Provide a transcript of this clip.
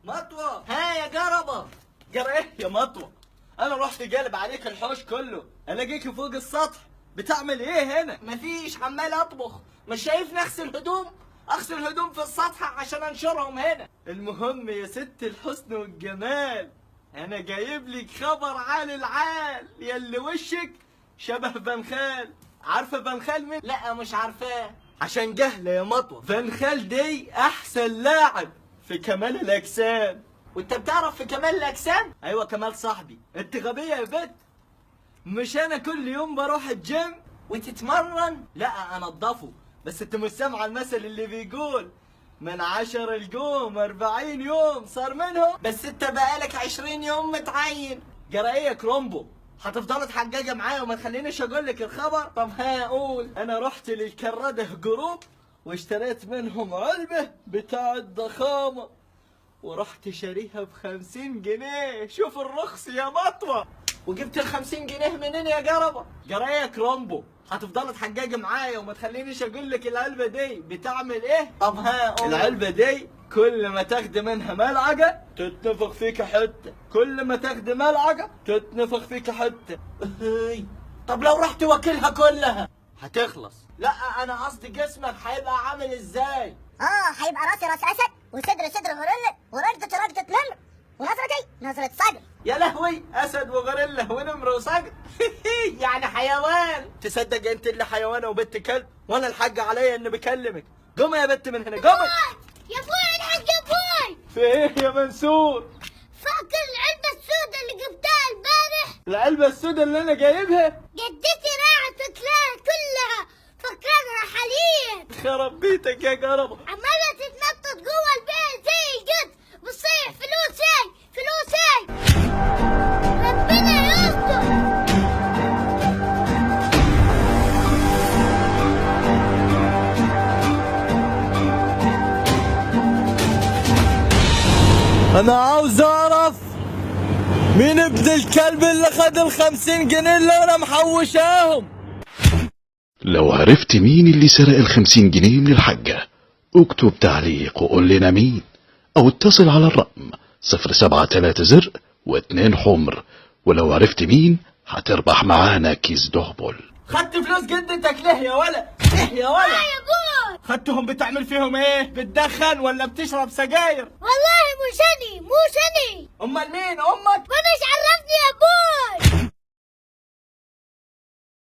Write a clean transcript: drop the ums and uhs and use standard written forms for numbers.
مطوة، ها يا جربة. جرى ايه يا مطوة؟ انا رحت جالب عليك الحوش كله، الاقيك فوق السطح بتعمل ايه هنا؟ مفيش، عمال اطبخ. مش شايفني اغسل هدوم؟ اغسل هدوم في السطح عشان انشرهم هنا. المهم يا ست الحسن والجمال، انا جايب لك خبر عن العال يلي وشك شبه بنخال. عارفه بنخال مين؟ لا مش عارفاه. عشان جهله يا مطوه. بنخال دي احسن لاعب في كمال الاجسام. وانت بتعرف في كمال الاجسام؟ ايوه كمال صاحبي. انت غبيه يا بت. مش انا كل يوم بروح الجيم وتتمرن؟ لا انا اضافه. بس انت مش سامع المثل اللي بيقول من 10 الجوم 40 يوم صار منهم؟ بس انت بقالك 20 يوم متعين. جرى ايه يا كرومبو؟ هتفضل تحججه معايا وما تخلينيش اقول لك الخبر؟ طب ها قول. انا رحت للكراده جروب واشتريت منهم علبه بتاع الضخامه، ورحت شاريها ب50 جنيه. شوف الرخص يا مطوه. وجبت ال50 جنيه منين يا جربه؟ جرى ايه يا كرومبو؟ هتفضل تحججي معايا وما تخلينيش اقول لك العلبه دي بتعمل ايه؟ طب ها قول. العلبه دي كل ما تاخدي منها ملعقه تتنفخ فيك حته، كل ما تاخدي ملعقه تتنفخ فيك حته. طب لو رحت واكلها كلها هتخلص. لا انا قصدي جسمك هيبقى عامل ازاي؟ هيبقى راسي راس اسد، وصدر صدر غوريلا، ورقدة رقدة نمر، ونظرتي نظرة صقر. يا لهوي، اسد وغوريلا ونمر وصقر. يعني حيوان. تصدق انت اللي حيوانه وبنت كلب، وانا الحق عليا اني بكلمك. قومي يا بنت من هنا، قومي. يا بوي الحق يا بوي. في ايه يا منصور؟ فاكر العلبة السوداء اللي جبتها البارح؟ العلبة السوداء اللي انا جايبها؟ جدتي راحت تاكلها كلها، فكرها حليب. خرب بيتك يا قربة. عمالة تتنطط جوه البيت زي القط، بتصيح فلوسي فلوسي. ربنا يستر. انا عاوز اعرف مين ابن الكلب اللي خد ال50 جنيه اللي انا محوشاهم. لو عرفت مين اللي سرق ال50 جنيه من الحاجة اكتب تعليق وقول لنا مين، او اتصل على الرقم 0730 و2 حمر، ولو عرفت مين هتربح معانا كيس دهبل. خدت فلوس جدتك ليه يا ولا؟ ليه يا ولا؟ يا بوي. خدتهم بتعمل فيهم ايه؟ بتدخن ولا بتشرب سجاير؟ والله مو شني. امال مين؟ امك؟ وانا ايش عرفني يا بوي؟